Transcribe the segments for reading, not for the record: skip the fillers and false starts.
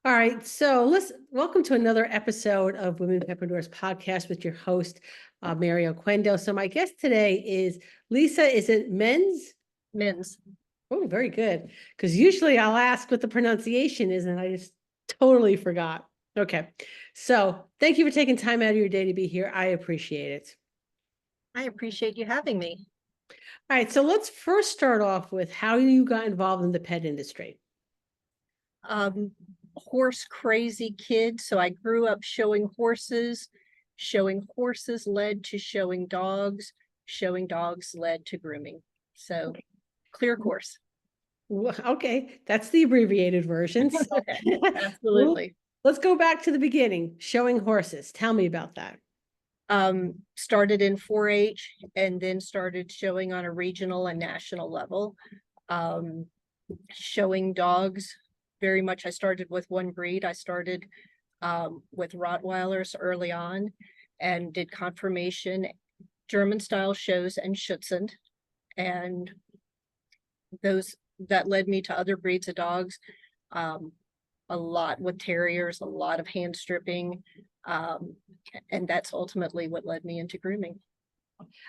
All right, so welcome to another episode of Women Petpreneurs podcast with your host, Mary Oquendo. So my guest today is Lisa. Is it Men's? Men's. Oh, very good. Because usually I'll ask what the pronunciation is, and I just totally forgot. Okay, so thank you for taking time out of your day to be here. I appreciate it. I appreciate you having me. All right, so let's first start off with how you got involved in the pet industry. Horse crazy kid. So I grew up showing horses. Showing horses led to showing dogs. Showing dogs led to grooming. So clear course. Okay, that's the abbreviated version. So Absolutely. let's go back to the beginning. Showing horses. Tell me about that. Started in 4-H and then started showing on a regional and national level. Showing dogs. Very much, I started with one breed. I started with Rottweilers early on and did conformation, German style shows and Schutzhund. And that led me to other breeds of dogs. A lot with terriers, a lot of hand stripping. And that's ultimately what led me into grooming.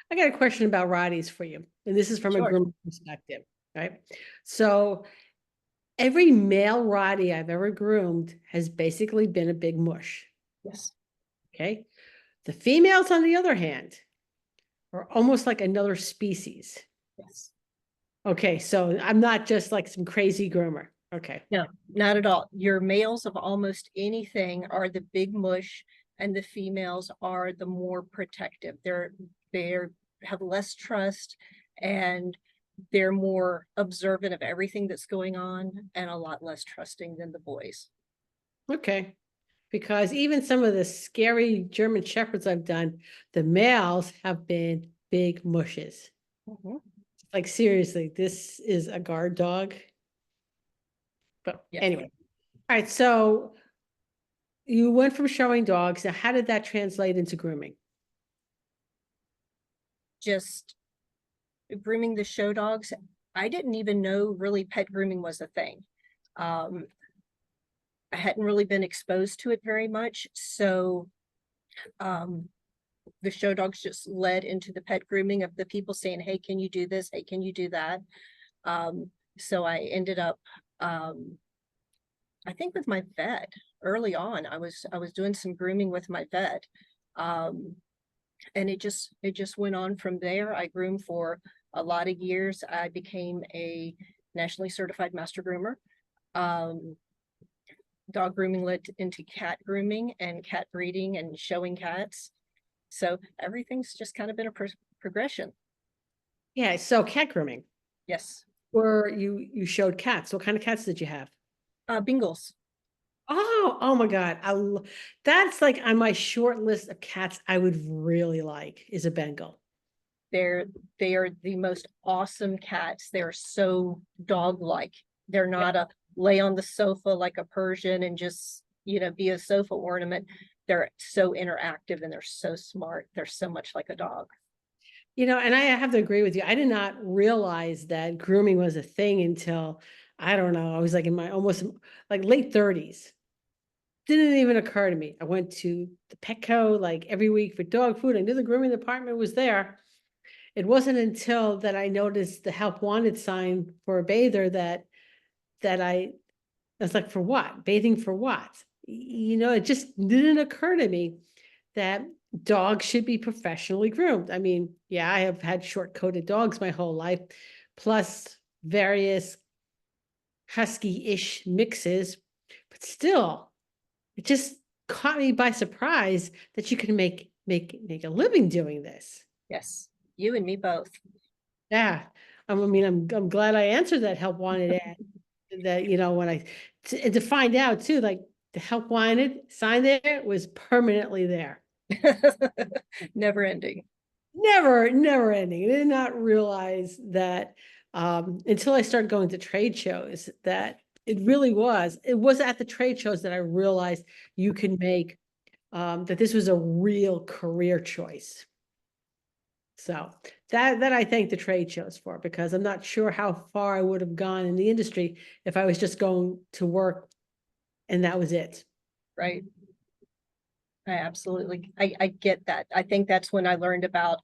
I got a question about Rotties for you, and this is from a Sure. grooming perspective, right? So every male Rottie I've ever groomed has basically been a big mush. Yes. Okay. The females, on the other hand, are almost like another species. Yes. Okay, so I'm not just like some crazy groomer. Okay. No, not at all. Your males of almost anything are the big mush, and the females are the more protective. They're have less trust, and they're more observant of everything that's going on and a lot less trusting than the boys. Okay. Because even some of the scary German Shepherds I've done, the males have been big mushes. Like seriously, this is a guard dog. But Yes. anyway, all right. So you went from showing dogs. Now, how did that translate into grooming? Just grooming the show dogs. I didn't even know really pet grooming was a thing. I hadn't really been exposed to it very much. So the show dogs just led into the pet grooming of the people saying, hey, can you do this? Hey, can you do that? So I ended up, I think with my vet early on. I was doing some grooming with my vet. And it just went on from there. I groomed for a lot of years. I became a nationally certified master groomer. Dog grooming led into cat grooming and cat breeding and showing cats. So everything's just kind of been a progression. Yeah. So cat grooming. Yes. Where you showed cats. What kind of cats did you have? Bingles. Oh my God. That's like on my short list of cats I would really like is a Bengal. They are the most awesome cats. They're so dog-like. They're Yeah. not a lay on the sofa like a Persian and just, be a sofa ornament. They're so interactive and they're so smart. They're so much like a dog. And I have to agree with you. I did not realize that grooming was a thing until, I don't know, I was like in my almost like late 30s. Didn't even occur to me. I went to the Petco like every week for dog food. I knew the grooming department was there. It wasn't until that I noticed the help wanted sign for a bather that I was like, for what? Bathing for what? It just didn't occur to me that dogs should be professionally groomed. I mean, yeah, I have had short-coated dogs my whole life, plus various husky-ish mixes, but still, it just caught me by surprise that you can make a living doing this. Yes, you and me both. Yeah. I mean, I'm glad I answered that help wanted ad. That, when to find out too, like the help wanted sign there was permanently there. Never ending. Never ending. I did not realize that until I started going to trade shows that it was at the trade shows that I realized you can make that this was a real career choice. So that I thank the trade shows for, because I'm not sure how far I would have gone in the industry if I was just going to work and that was it. Right. I get that. I think that's when I learned about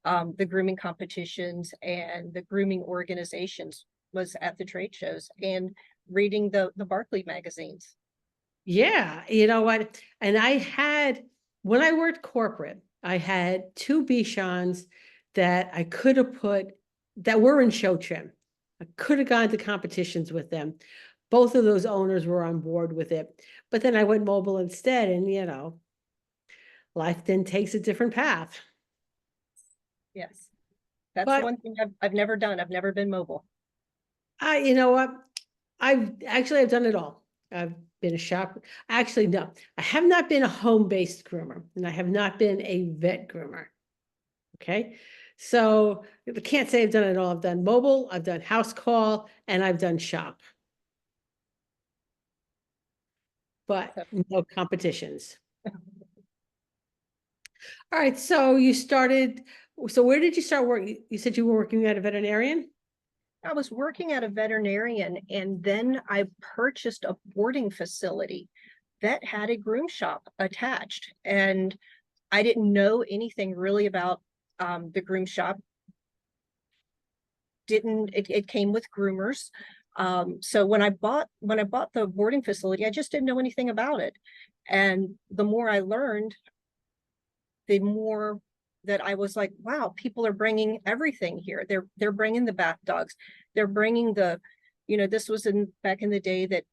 the grooming competitions and the grooming organizations was at the trade shows and reading the Barkley magazines. Yeah, you know what? And I had, when I worked corporate, I had two Bichons that I could have put that were in show trim. I could have gone to competitions with them. Both of those owners were on board with it. But then I went mobile instead, and life then takes a different path. Yes. That's But one thing I've never done. I've never been mobile. you know what? I've done it all. I've been a shop. Actually, no, I have not been a home-based groomer, and I have not been a vet groomer. Okay. So I can't say I've done it all. I've done mobile, I've done house call, and I've done shop, but So no competitions. All right. So you started, so where did you start working? You said you were working at a veterinarian? I was working at a veterinarian and then I purchased a boarding facility that had a groom shop attached. And I didn't know anything really about the groom shop. It came with groomers. So when I bought the boarding facility, I just didn't know anything about it. And the more I learned, the more that I was like, wow, people are bringing everything here. They're bringing the bath dogs. They're bringing this was back in the day that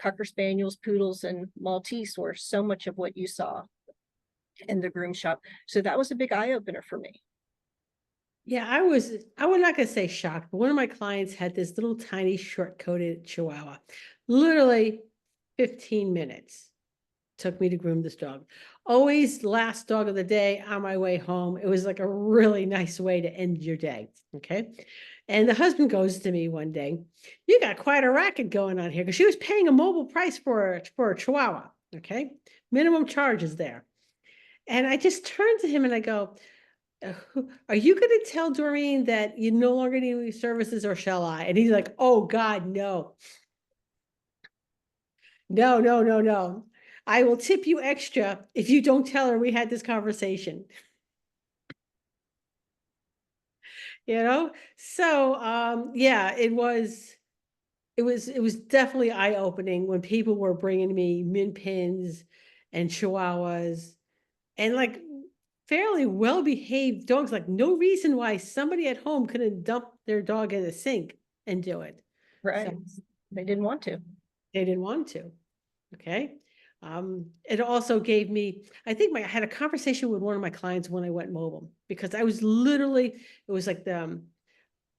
Cocker Spaniels, Poodles, and Maltese were so much of what you saw in the groom shop. So that was a big eye opener for me. Yeah, I was not going to say shocked, but one of my clients had this little tiny short coated Chihuahua, literally 15 minutes took me to groom this dog. Always last dog of the day on my way home. It was like a really nice way to end your day. Okay. And the husband goes to me one day, you got quite a racket going on here, because she was paying a mobile price for a Chihuahua. Okay. Minimum charges there. And I just turned to him and I go, are you going to tell Doreen that you no longer need any services, or shall I? And he's like, oh God, no. No, no, no, no. I will tip you extra if you don't tell her we had this conversation. So yeah, it was definitely eye-opening when people were bringing me min pins and chihuahuas and like fairly well-behaved dogs, like no reason why somebody at home couldn't dump their dog in a sink and do it. So Right. They didn't want to. they didn't want to. Okay. It also gave me, I think I had a conversation with one of my clients when I went mobile, because I was literally, it was like there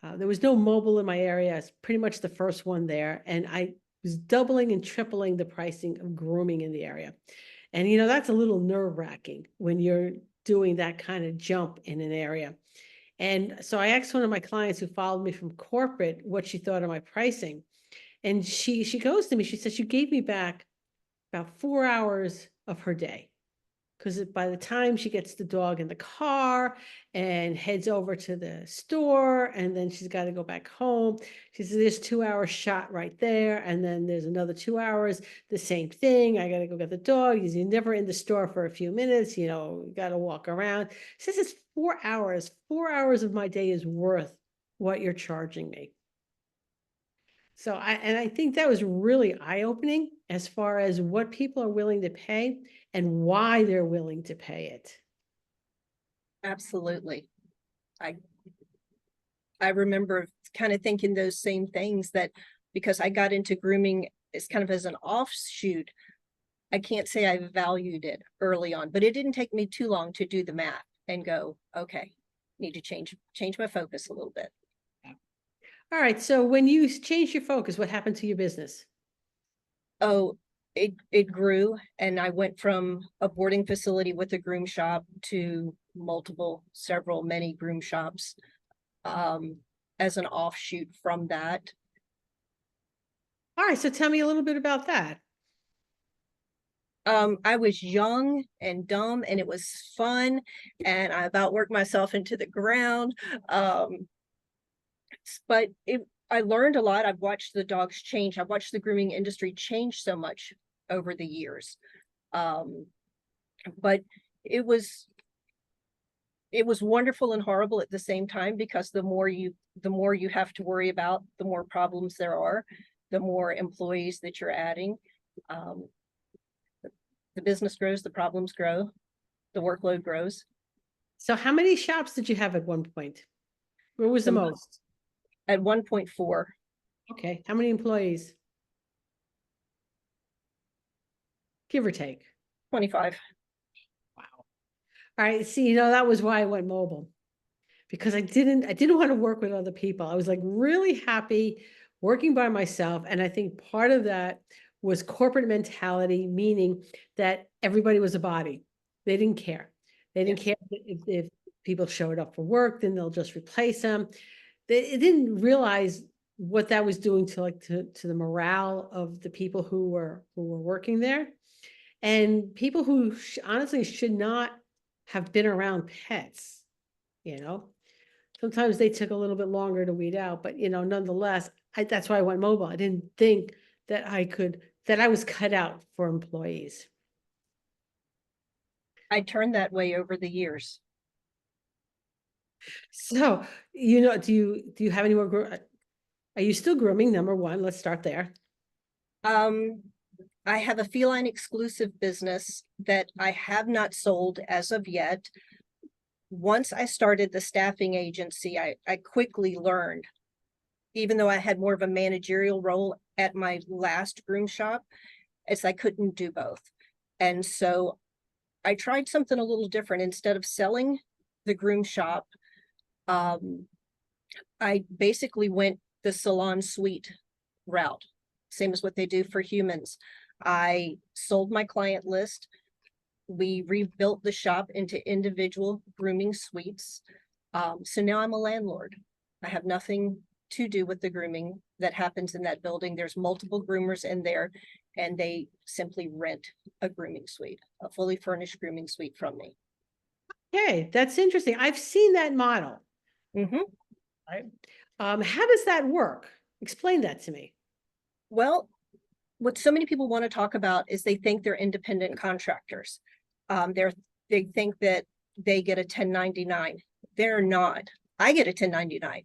was no mobile in my area. It's pretty much the first one there. And I was doubling and tripling the pricing of grooming in the area. And, that's a little nerve wracking when you're doing that kind of jump in an area. And so I asked one of my clients who followed me from corporate what she thought of my pricing. And she goes to me, she says, you gave me back about 4 hours of her day. Because by the time she gets the dog in the car and heads over to the store, and then she's got to go back home, she says, there's 2 hours shot right there. And then there's another 2 hours, the same thing. I got to go get the dog. You're never in the store for a few minutes, you got to walk around. She says, it's 4 hours. 4 hours of my day is worth what you're charging me. So I think that was really eye-opening as far as what people are willing to pay and why they're willing to pay it. Absolutely. I I remember kind of thinking those same things, that because I got into grooming as kind of as an offshoot, I can't say I valued it early on, but it didn't take me too long to do the math and go, okay, need to change my focus a little bit. All right. So when you changed your focus, what happened to your business? Oh, it grew, and I went from a boarding facility with a groom shop to many groom shops as an offshoot from that. All right. So tell me a little bit about that. I was young and dumb and it was fun, and I about worked myself into the ground. But I learned a lot. I've watched the dogs change. I've watched the grooming industry change so much over the years. But it was wonderful and horrible at the same time, because the more you have to worry about, the more problems there are, the more employees that you're adding. The business grows, the problems grow, the workload grows. So how many shops did you have at one point? Where was the most? At 1.4. Okay. How many employees? Give or take. 25. Wow. All right. See, that was why I went mobile, because I didn't want to work with other people. I was like really happy working by myself. And I think part of that was corporate mentality, meaning that everybody was a body. They didn't care. They didn't care if people showed up for work, then they'll just replace them. They didn't realize what that was doing to the morale of the people who were working there, and people who honestly should not have been around pets. Sometimes they took a little bit longer to weed out, but nonetheless, that's why I went mobile. I didn't think that I was cut out for employees. I turned that way over the years. So, do you have any more? Are you still grooming? Number one, let's start there. I have a feline exclusive business that I have not sold as of yet. Once I started the staffing agency, I quickly learned, even though I had more of a managerial role at my last groom shop, I couldn't do both. And so I tried something a little different. Instead of selling the groom shop, I basically went the salon suite route, same as what they do for humans. I sold my client list. We rebuilt the shop into individual grooming suites. So now I'm a landlord. I have nothing to do with the grooming that happens in that building. There's multiple groomers in there, and they simply rent a grooming suite, a fully furnished grooming suite from me. Okay, that's interesting. I've seen that model. Mm-hmm. Right. How does that work? Explain that to me. Well, what so many people want to talk about is they think they're independent contractors. They think that they get a 1099. They're not. I get a 1099.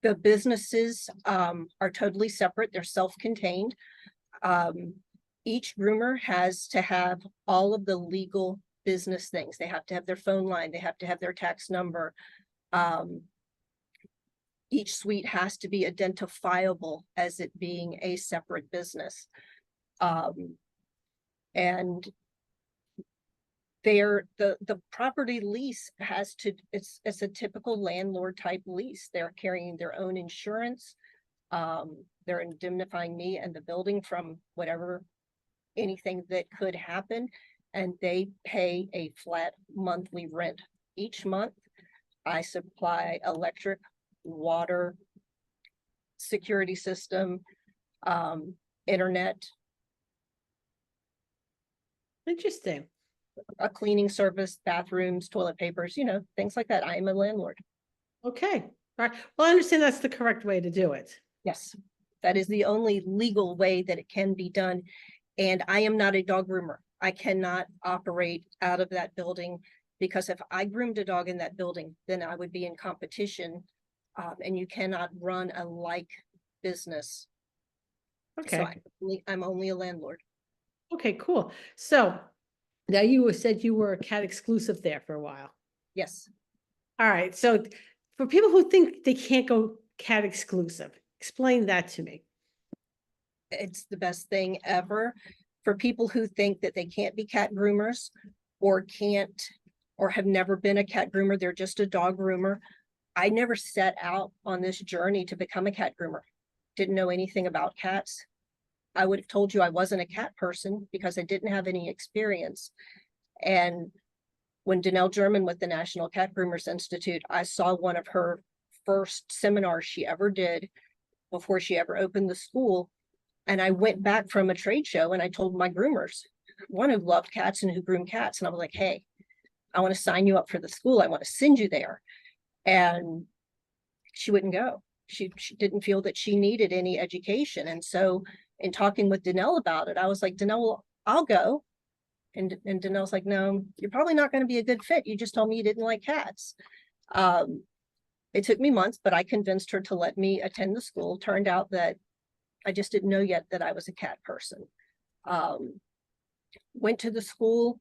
The businesses are totally separate. They're self-contained. Each groomer has to have all of the legal business things. They have to have their phone line. They have to have their tax number. Each suite has to be identifiable as it being a separate business. And the property lease it's a typical landlord type lease. They're carrying their own insurance. They're indemnifying me and the building from anything that could happen. And they pay a flat monthly rent. Each month, I supply electric, water, security system, internet, Interesting. a cleaning service, bathrooms, toilet papers, things like that. I am a landlord. Okay. All right. Well, I understand that's the correct way to do it. Yes, that is the only legal way that it can be done. And I am not a dog groomer. I cannot operate out of that building, because if I groomed a dog in that building, then I would be in competition, and you cannot run a like business. Okay. So I'm only a landlord. Okay, cool. So now you said you were a cat exclusive there for a while. Yes. All right. So for people who think they can't go cat exclusive, explain that to me. It's the best thing ever. For people who think that they can't be cat groomers, or have never been a cat groomer, they're just a dog groomer. I never set out on this journey to become a cat groomer. Didn't know anything about cats. I would have told you I wasn't a cat person because I didn't have any experience. And when Danelle German with the National Cat Groomers Institute, I saw one of her first seminars she ever did before she ever opened the school. And I went back from a trade show and I told my groomers, one who loved cats and who groomed cats. And I was like, hey, I want to sign you up for the school. I want to send you there. And she wouldn't go. She didn't feel that she needed any education. And so in talking with Danelle about it, I was like, Danelle, well, I'll go. And Danelle's like, no, you're probably not going to be a good fit. You just told me you didn't like cats. It took me months, but I convinced her to let me attend the school. Turned out that I just didn't know yet that I was a cat person. Went to the school,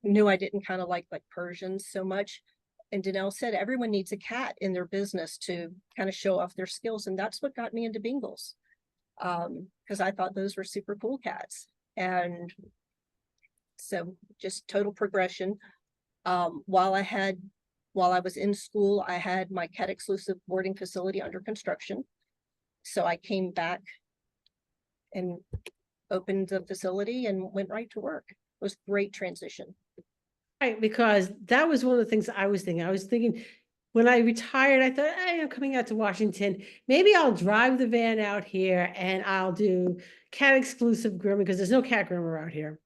knew I didn't kind of like Persians so much. And Danelle said everyone needs a cat in their business to kind of show off their skills. And that's what got me into Bengals. Because I thought those were super cool cats. And so just total progression. While I was in school, I had my cat exclusive boarding facility under construction. So I came back and opened the facility and went right to work. It was great transition. Right, because that was one of the things I was thinking. I was thinking when I retired, I thought, hey, I'm coming out to Washington. Maybe I'll drive the van out here and I'll do cat exclusive grooming because there's no cat groomer out here.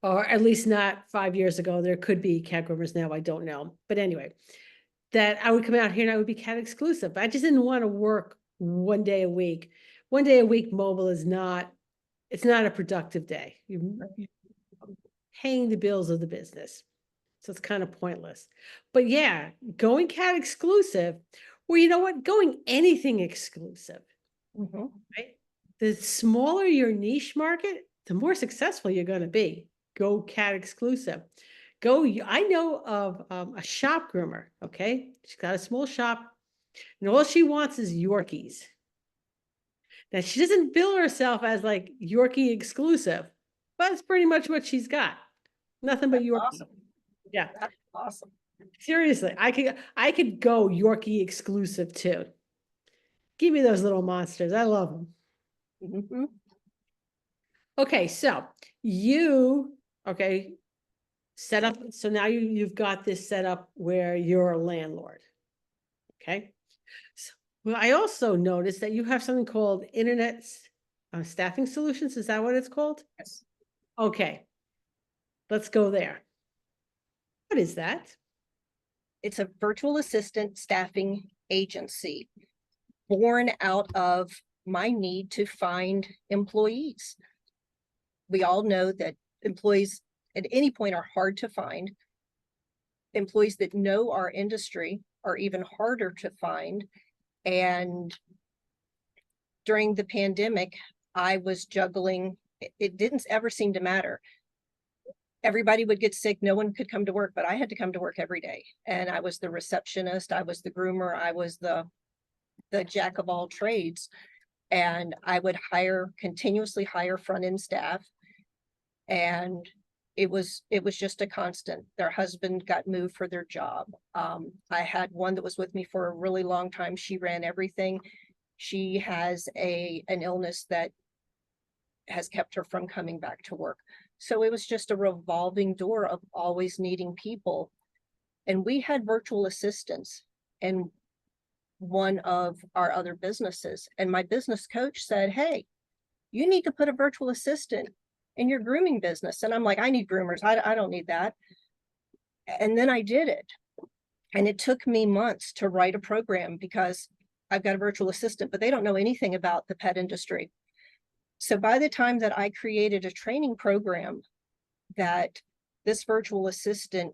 Or at least not 5 years ago. There could be cat groomers now. I don't know. But anyway, that I would come out here and I would be cat exclusive. I just didn't want to work 1 day a week. 1 day a week mobile is not, it's not a productive day. You're paying the bills of the business. So it's kind of pointless. But yeah, going cat exclusive, or you know what, going anything exclusive, right? The smaller your niche market, the more successful you're going to be. Go cat exclusive. I know of a shop groomer, okay? She's got a small shop, and all she wants is Yorkies. Now, she doesn't bill herself as like Yorkie exclusive, but it's pretty much what she's got. Nothing but Yorkie. Awesome. Yeah. That's awesome. Seriously, I could go Yorkie exclusive too. Give me those little monsters. I love them. Mm-hmm. Okay, so okay, set up. So now you've got this set up where you're a landlord. Okay. So, well, I also noticed that you have something called Internet Staffing Solutions. Is that what it's called? Yes. Okay. Let's go there. What is that? It's a virtual assistant staffing agency born out of my need to find employees. We all know that employees at any point are hard to find. Employees that know our industry are even harder to find. And during the pandemic, I was juggling. It didn't ever seem to matter. Everybody would get sick. No one could come to work, but I had to come to work every day. And I was the receptionist. I was the groomer. I was the jack of all trades. And I would continuously hire front end staff. And it was just a constant. Their husband got moved for their job. I had one that was with me for a really long time. She ran everything. She has an illness that has kept her from coming back to work. So it was just a revolving door of always needing people. And we had virtual assistants in one of our other businesses. And my business coach said, hey, you need to put a virtual assistant in your grooming business. And I'm like, I need groomers. I don't need that. And then I did it. And it took me months to write a program because I've got a virtual assistant, but they don't know anything about the pet industry. So by the time that I created a training program that this virtual assistant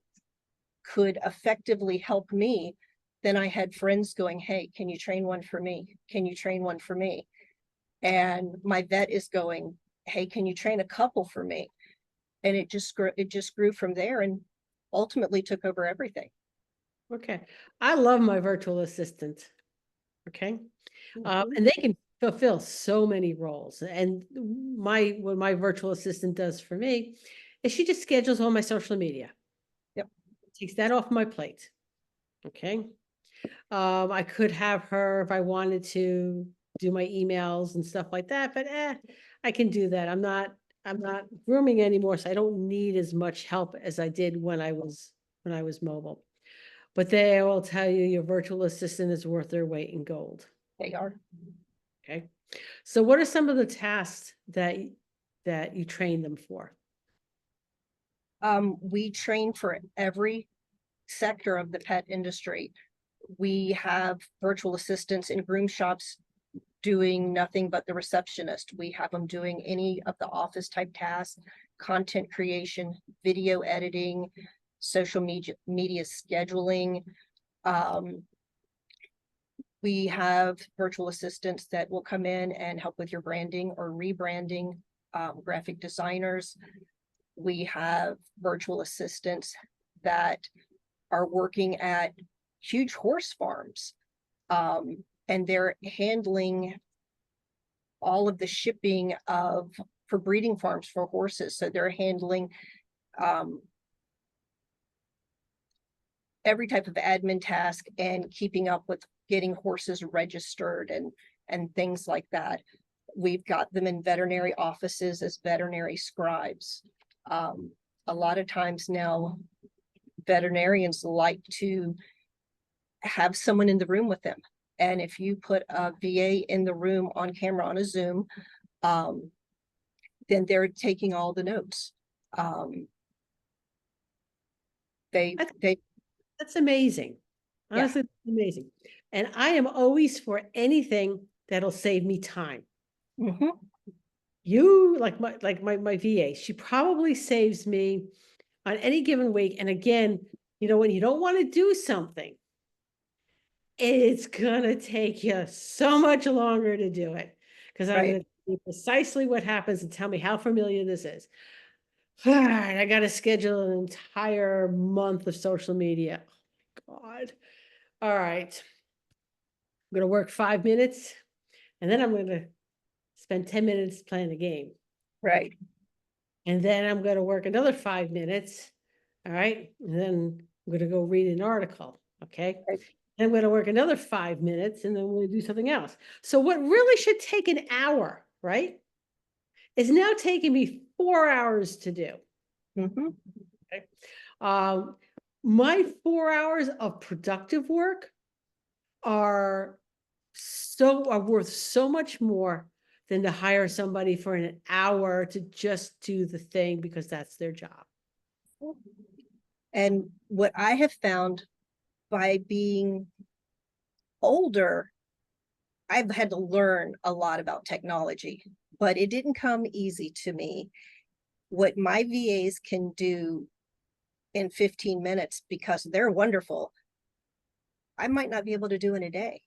could effectively help me, then I had friends going, hey, can you train one for me? Can you train one for me? And my vet is going, hey, can you train a couple for me? And it just grew from there and ultimately took over everything. Okay. I love my virtual assistant. Okay. And they can fulfill so many roles. And what my virtual assistant does for me is she just schedules all my social media. Yep. Takes that off my plate. Okay. I could have her if I wanted to do my emails and stuff like that, but I can do that. I'm not grooming anymore, so I don't need as much help as I did when I was mobile. But they will tell you your virtual assistant is worth their weight in gold. They are. Okay. So what are some of the tasks that you train them for? We train for every sector of the pet industry. We have virtual assistants in groom shops doing nothing but the receptionist. We have them doing any of the office type tasks, content creation, video editing, social media scheduling. We have virtual assistants that will come in and help with your branding or rebranding, graphic designers. We have virtual assistants that are working at huge horse farms. And they're handling all of the shipping for breeding farms for horses. So they're handling every type of admin task and keeping up with getting horses registered and things like that. We've got them in veterinary offices as veterinary scribes. A lot of times now, veterinarians like to have someone in the room with them. And if you put a VA in the room on camera on a Zoom, then they're taking all the notes. That's amazing. Honestly, yeah. That's amazing. And I am always for anything that'll save me time. Mm-hmm. You like my VA, she probably saves me on any given week. And again, you know, when you don't want to do something, it's gonna take you so much longer to do it because I'm going to tell you precisely what happens and tell me how familiar this is. All right, I got to schedule an entire month of social media. Oh my God. All right. I'm going to work 5 minutes and then I'm going to spend 10 minutes playing a game. Right. And then I'm going to work another 5 minutes. All right. And then I'm going to go read an article. Okay. Right. And I'm going to work another 5 minutes and then we're going to do something else. So what really should take an hour, right, is now taking me 4 hours to do. Mm-hmm. Okay. My 4 hours of productive work are worth so much more than to hire somebody for an hour to just do the thing because that's their job. And what I have found by being older, I've had to learn a lot about technology, but it didn't come easy to me. What my VAs can do in 15 minutes, because they're wonderful, I might not be able to do in a day.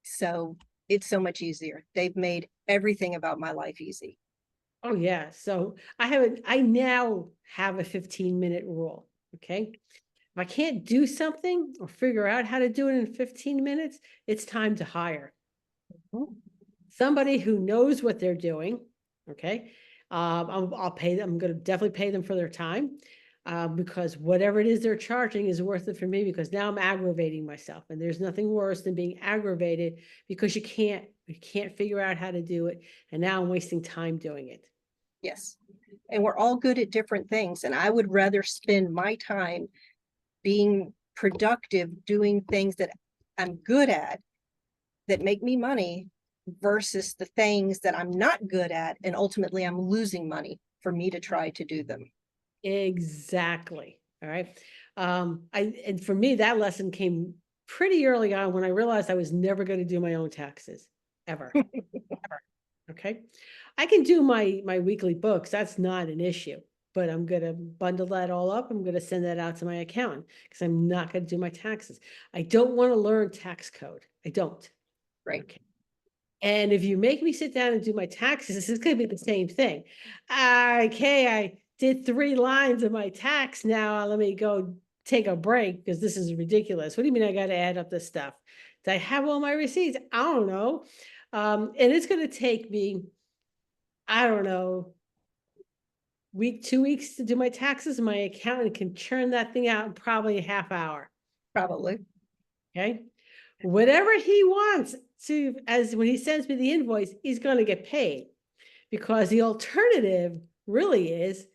So it's so much easier. They've made everything about my life easy. Oh yeah. So I now have a 15-minute rule. Okay. If I can't do something or figure out how to do it in 15 minutes, it's time to hire somebody who knows what they're doing. Okay. I'll pay them. I'm going to definitely pay them for their time because whatever it is they're charging is worth it for me because now I'm aggravating myself. And there's nothing worse than being aggravated because you can't figure out how to do it. And now I'm wasting time doing it. Yes. And we're all good at different things. And I would rather spend my time being productive, doing things that I'm good at, that make me money, versus the things that I'm not good at. And ultimately, I'm losing money for me to try to do them. Exactly. All right. And for me, that lesson came pretty early on when I realized I was never going to do my own taxes ever. Ever. Okay. I can do my weekly books. That's not an issue, but I'm going to bundle that all up. I'm going to send that out to my accountant because I'm not going to do my taxes. I don't want to learn tax code. I don't. Right. Okay. And if you make me sit down and do my taxes, this is going to be the same thing. Okay. I did 3 lines of my tax. Now let me go take a break because this is ridiculous. What do you mean I got to add up this stuff? Do I have all my receipts? I don't know. And it's going to take me, I don't know, 2 weeks to do my taxes. My accountant can churn that thing out in probably a half hour. Probably. Okay. Whatever he wants to, as when he sends me the invoice, he's going to get paid because the alternative really is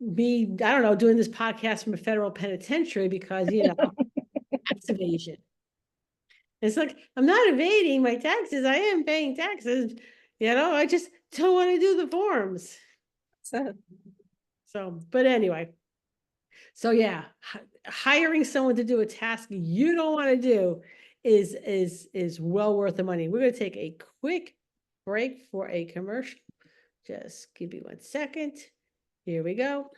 me, I don't know, doing this podcast from a federal penitentiary because, you know, tax evasion. It's like, I'm not evading my taxes. I am paying taxes. You know, I just don't want to do the forms. So, but anyway, so yeah, hiring someone to do a task you don't want to do is well worth the money. We're going to take a quick break for a commercial. Just give me 1 second. Here we go.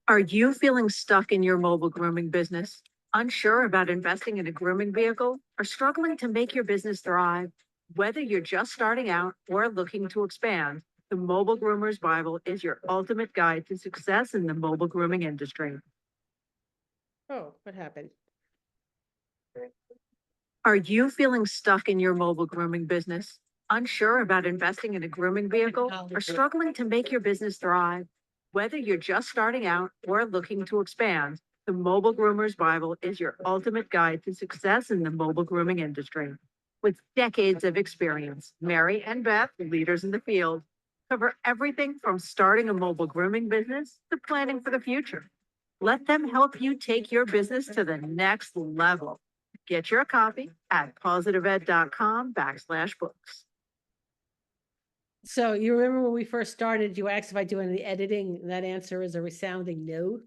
Are you feeling stuck in your mobile grooming business? Unsure about investing in a grooming vehicle or struggling to make your business thrive? Whether you're just starting out or looking to expand, the Mobile Groomer's Bible is your ultimate guide to success in the mobile grooming industry. Oh, what happened? Are you feeling stuck in your mobile grooming business? Unsure about investing in a grooming vehicle or struggling to make your business thrive? Whether you're just starting out or looking to expand, the Mobile Groomer's Bible is your ultimate guide to success in the mobile grooming industry. With decades of experience, Mary and Beth, leaders in the field, cover everything from starting a mobile grooming business to planning for the future. Let them help you take your business to the next level. Get your copy at positiveed.com/books. So you remember when we first started, you asked if I do any editing, and that answer is a resounding no.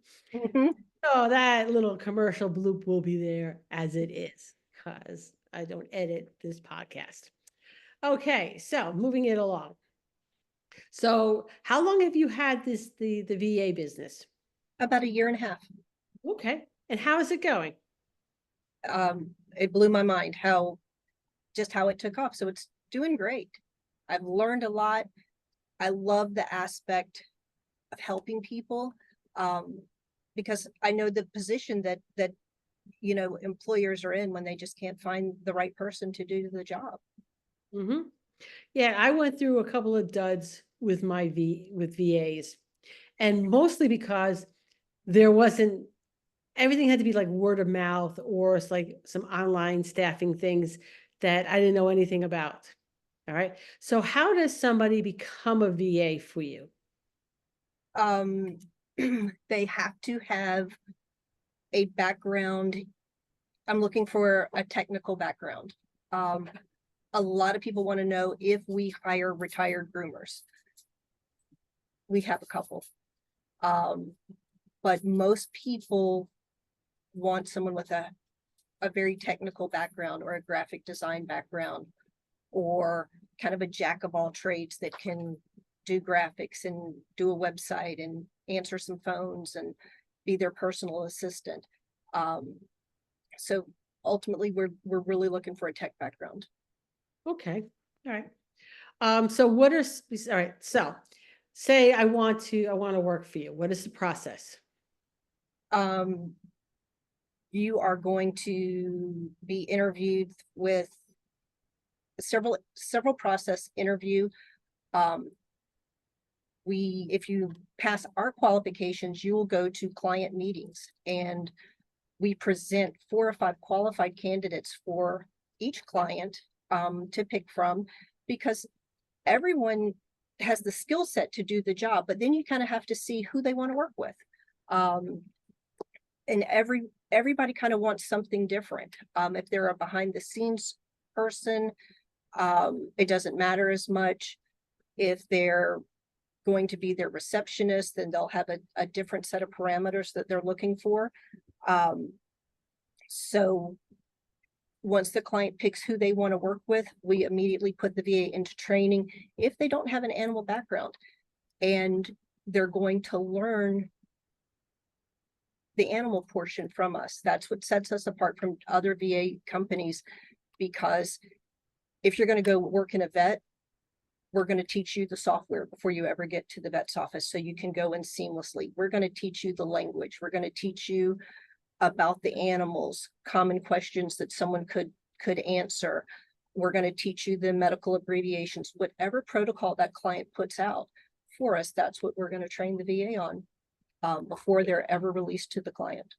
Oh, that little commercial bloop will be there as it is, because I don't edit this podcast. Okay, so moving it along. So how long have you had the VA business? About a year and a half. Okay, and how is it going? It blew my mind how it took off. So it's doing great. I've learned a lot. I love the aspect of helping people, because I know the position that employers are in when they just can't find the right person to do the job. Mm-hmm. Yeah, I went through a couple of duds with my VAs, and mostly because there wasn't, everything had to be like word of mouth, or it's like some online staffing things that I didn't know anything about. All right. So how does somebody become a VA for you? They have to have a background. I'm looking for a technical background. A lot of people want to know if we hire retired groomers. We have a couple. But most people want someone with a very technical background, or a graphic design background, or kind of a jack of all trades that can do graphics and do a website and answer some phones and be their personal assistant. So ultimately we're really looking for a tech background. Okay. All right. So what are, all right. So say I want to work for you. What is the process? You are going to be interviewed with several process interview. If you pass our qualifications, you will go to client meetings, and we present 4 or 5 qualified candidates for each client to pick from, because everyone has the skill set to do the job, but then you kind of have to see who they want to work with. And everybody kind of wants something different. If they're a behind the scenes person, it doesn't matter as much. If they're going to be their receptionist, then they'll have a different set of parameters that they're looking for. So once the client picks who they want to work with, we immediately put the VA into training if they don't have an animal background, and they're going to learn the animal portion from us. That's what sets us apart from other VA companies, because if you're going to go work in a vet, we're going to teach you the software before you ever get to the vet's office, so you can go in seamlessly. We're going to teach you the language. We're going to teach you about the animals, common questions that someone could answer. We're going to teach you the medical abbreviations. Whatever protocol that client puts out for us, that's what we're going to train the VA on before they're ever released to the client.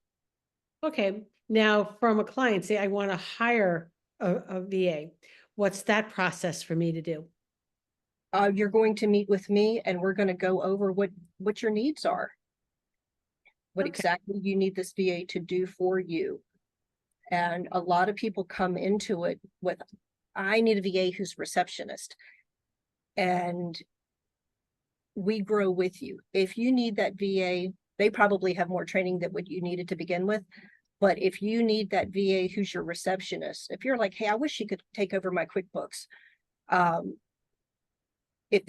Okay. Now from a client, say I want to hire a VA. What's that process for me to do? You're going to meet with me, and we're going to go over what your needs are, what exactly you need this VA to do for you. And a lot of people come into it with, I need a VA who's receptionist. And we grow with you. If you need that VA they probably have more training than what you needed to begin with. But if you need that VA who's your receptionist, if you're like, hey, I wish she could take over my QuickBooks. If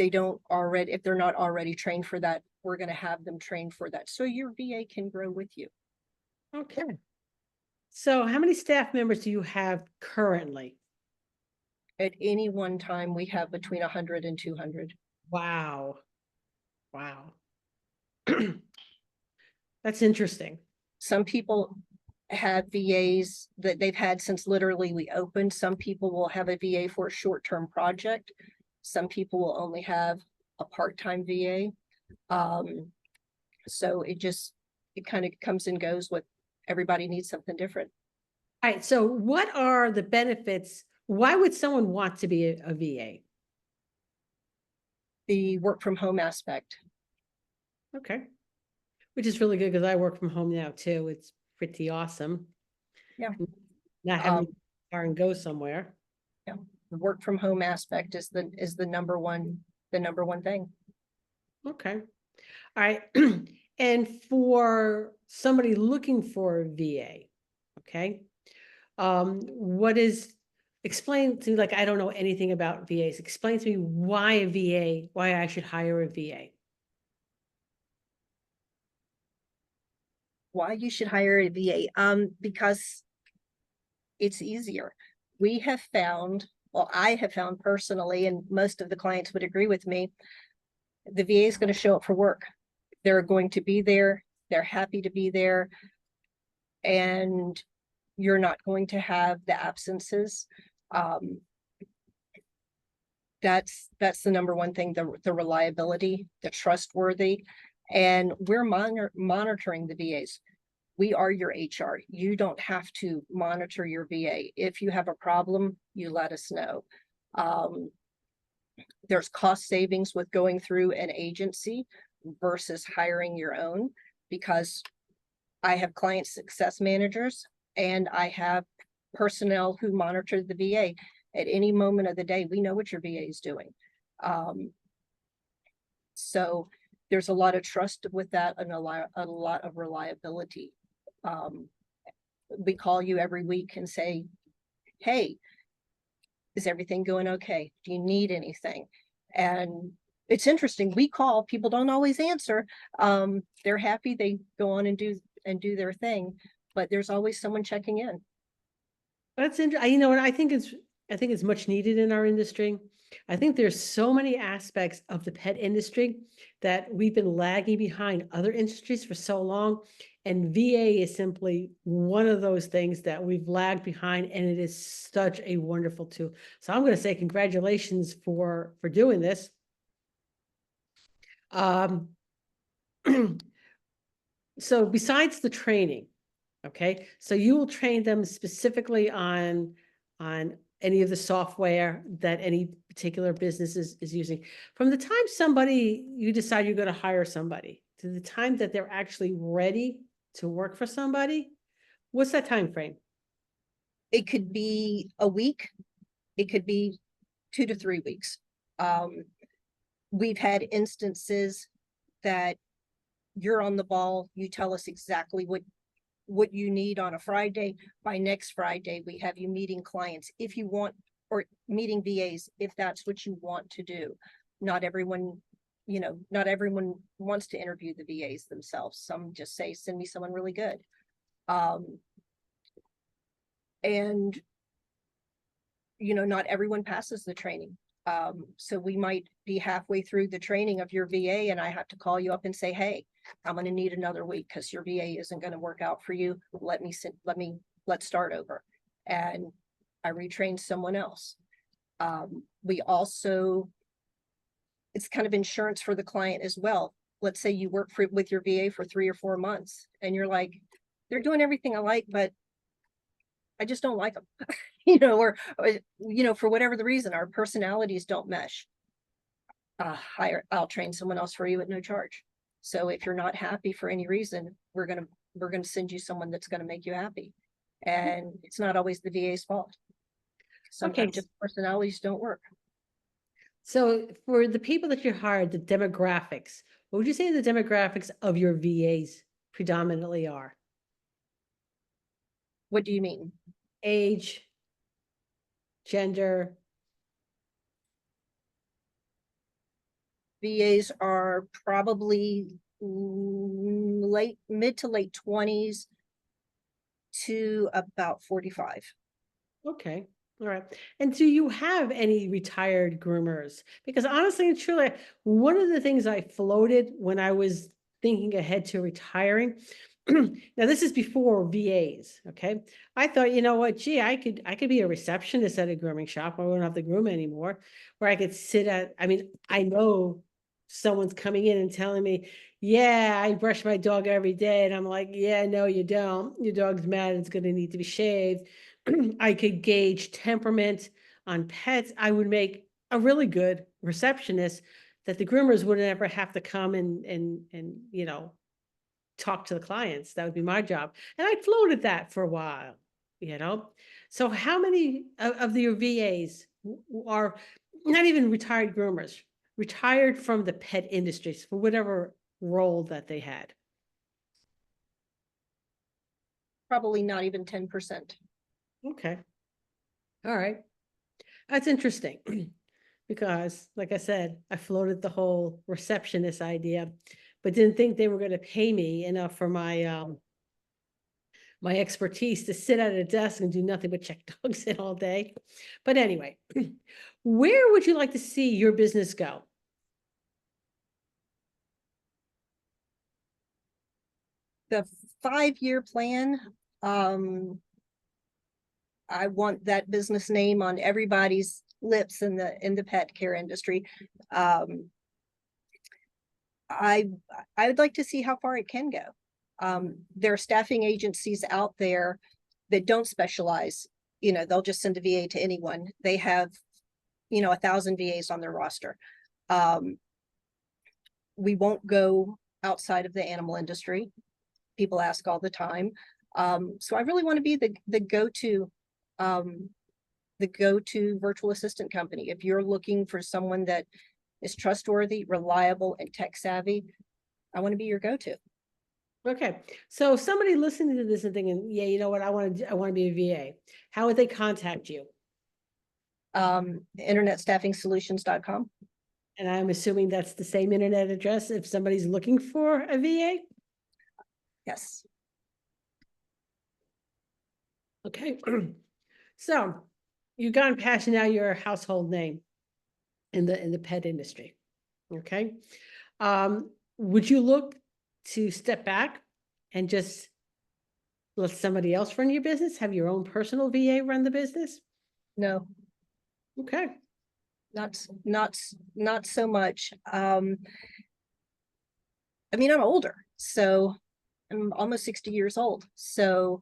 they're not already trained for that, we're going to have them trained for that. So your VA can grow with you. Okay. So how many staff members do you have currently? At any one time, we have between 100 and 200. Wow. Wow. That's interesting. Some people have VAs that they've had since literally we opened. Some people will have a VA for a short-term project. Some people will only have a part-time VA. So it kind of comes and goes with everybody needs something different. All right. So what are the benefits? Why would someone want to be a VA? The work from home aspect. Okay. Which is really good because I work from home now too. It's pretty awesome. Yeah. Not having to car and go somewhere. Yeah. The work from home aspect is the number one thing. Okay. All right. And for somebody looking for a VA, okay. Explain to me, like, I don't know anything about VAs. Explain to me why a VA, why I should hire a VA. Why you should hire a VA? Because it's easier. We have found, well, I have found personally, and most of the clients would agree with me, the VA is going to show up for work. They're going to be there. They're happy to be there. And you're not going to have the absences. That's the number one thing, the reliability, the trustworthy. And we're monitoring the VAs. We are your HR. You don't have to monitor your VA. If you have a problem, you let us know. There's cost savings with going through an agency versus hiring your own, because I have client success managers and I have personnel who monitor the VA. At any moment of the day, we know what your VA is doing. So there's a lot of trust with that and a lot of reliability. We call you every week and say, hey, is everything going okay? Do you need anything? And it's interesting. We call, people don't always answer. They're happy. They go on and do their thing, but there's always someone checking in. That's interesting. You know what? I think it's much needed in our industry. I think there's so many aspects of the pet industry that we've been lagging behind other industries for so long. And VA is simply one of those things that we've lagged behind, and it is such a wonderful tool. So I'm going to say congratulations for doing this. So besides the training, okay, so you will train them specifically on any of the software that any particular business is using. From the time you decide you're going to hire somebody to the time that they're actually ready to work for somebody, what's that time frame? It could be a week. It could be 2 to 3 weeks. We've had instances that you're on the ball. You tell us exactly what you need on a Friday. By next Friday, we have you meeting clients if you want, or meeting VAs if that's what you want to do. Not everyone wants to interview the VAs themselves. Some just say, send me someone really good. And not everyone passes the training. So we might be halfway through the training of your VA and I have to call you up and say, hey, I'm going to need another week because your VA isn't going to work out for you. Let's start over. And I retrain someone else. We also, it's kind of insurance for the client as well. Let's say you work with your VA for 3 or 4 months and you're like, they're doing everything I like, but I just don't like them, or for whatever the reason, our personalities don't mesh. I'll train someone else for you at no charge. So if you're not happy for any reason, we're going to send you someone that's going to make you happy. And it's not always the VA's fault. Sometimes just personalities don't work. So for the people that you hired, the demographics, what would you say the demographics of your VAs predominantly are? What do you mean? Age, gender? VAs are probably mid to late 20s to about 45. Okay, all right. And do you have any retired groomers? Because honestly and truly, one of the things I floated when I was thinking ahead to retiring, now this is before VAs, okay? I thought, you know what, gee, I could be a receptionist at a grooming shop. I wouldn't have to groom anymore, where I could sit at, I mean, I know someone's coming in and telling me, yeah, I brush my dog every day. And I'm like, yeah, no, you don't. Your dog's mad. It's going to need to be shaved. I could gauge temperament on pets. I would make a really good receptionist that the groomers wouldn't ever have to come and you know, talk to the clients. That would be my job. And I floated that for a while, you know. So how many of your VAs are not even retired groomers, retired from the pet industries for whatever role that they had? Probably not even 10%. Okay. All right. That's interesting. Because like I said, I floated the whole receptionist idea, but didn't think they were going to pay me enough for my expertise to sit at a desk and do nothing but check dogs in all day. But anyway, where would you like to see your business go? The 5-year plan, I want that business name on everybody's lips in the pet care industry. I would like to see how far it can go. There are staffing agencies out there that don't specialize. You know, they'll just send a VA to anyone. They have, 1,000 VAs on their roster. We won't go outside of the animal industry. People ask all the time. So I really want to be the go-to virtual assistant company. If you're looking for someone that is trustworthy, reliable, and tech savvy, I want to be your go-to. Okay, so somebody listening to this and thinking, yeah, you know what, I want to be a VA. How would they contact you? Internetstaffingsolutions.com. And I'm assuming that's the same internet address if somebody's looking for a VA? Yes. Okay. So you've gone past now your household name in the pet industry. Okay. Would you look to step back and just let somebody else run your business? Have your own personal VA run the business? No, Okay. not so much. I mean, I'm older, so I'm almost 60 years old. So,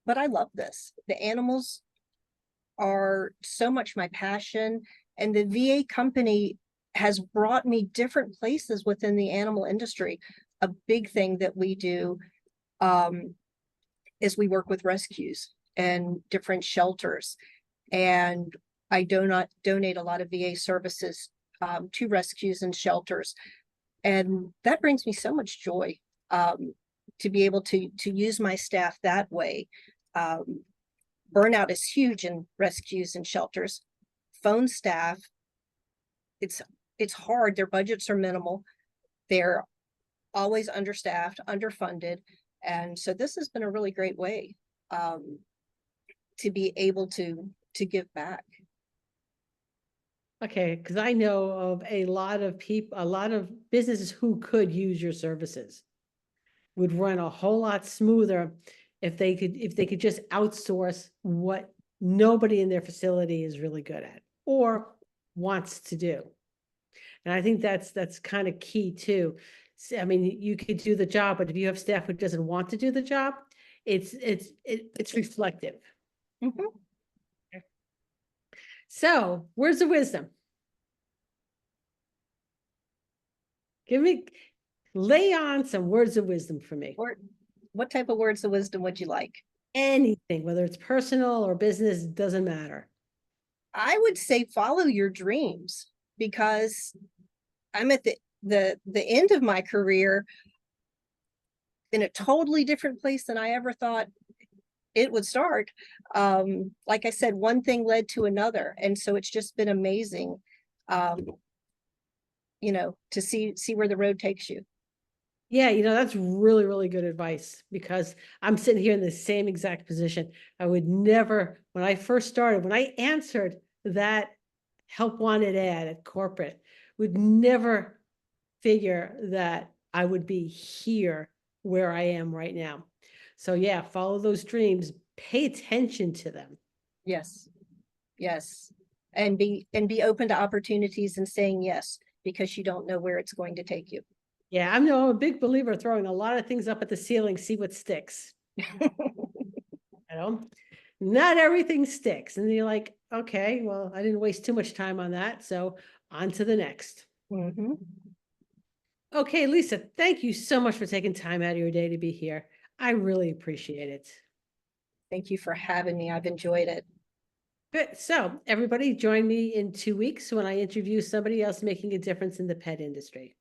but I love this. The animals are so much my passion, and the VA company has brought me different places within the animal industry. A big thing that we do is we work with rescues and different shelters, and I do not donate a lot of VA services to rescues and shelters, and that brings me so much joy to be able to use my staff that way. Burnout is huge in rescues and shelters. Phone staff, it's hard. Their budgets are minimal. They're always understaffed, underfunded, and so this has been a really great way to be able to give back. Okay, because I know of a lot of people, a lot of businesses who could use your services would run a whole lot smoother if they could just outsource what nobody in their facility is really good at or wants to do. And I think that's kind of key too. I mean, you could do the job, but if you have staff who doesn't want to do the job, it's reflective. Mhm. So, words of wisdom. Lay on some words of wisdom for me. Or what type of words of wisdom would you like? Anything, whether it's personal or business, doesn't matter. I would say follow your dreams, because I'm at the end of my career in a totally different place than I ever thought it would start. Like I said, one thing led to another. And so it's just been amazing, you know, to see where the road takes you. Yeah, that's really, really good advice, because I'm sitting here in the same exact position. I would never, when I first started, when I answered that help wanted ad at corporate, would never figure that I would be here where I am right now. So yeah, follow those dreams, pay attention to them. Yes. Yes. And be open to opportunities and saying yes, because you don't know where it's going to take you. Yeah, I'm a big believer of throwing a lot of things up at the ceiling, see what sticks. Not everything sticks. And you're like, okay, well, I didn't waste too much time on that. So on to the next. Mhm. Okay, Lisa, thank you so much for taking time out of your day to be here. I really appreciate it. Thank you for having me. I've enjoyed it. Good. So everybody join me in 2 weeks when I interview somebody else making a difference in the pet industry.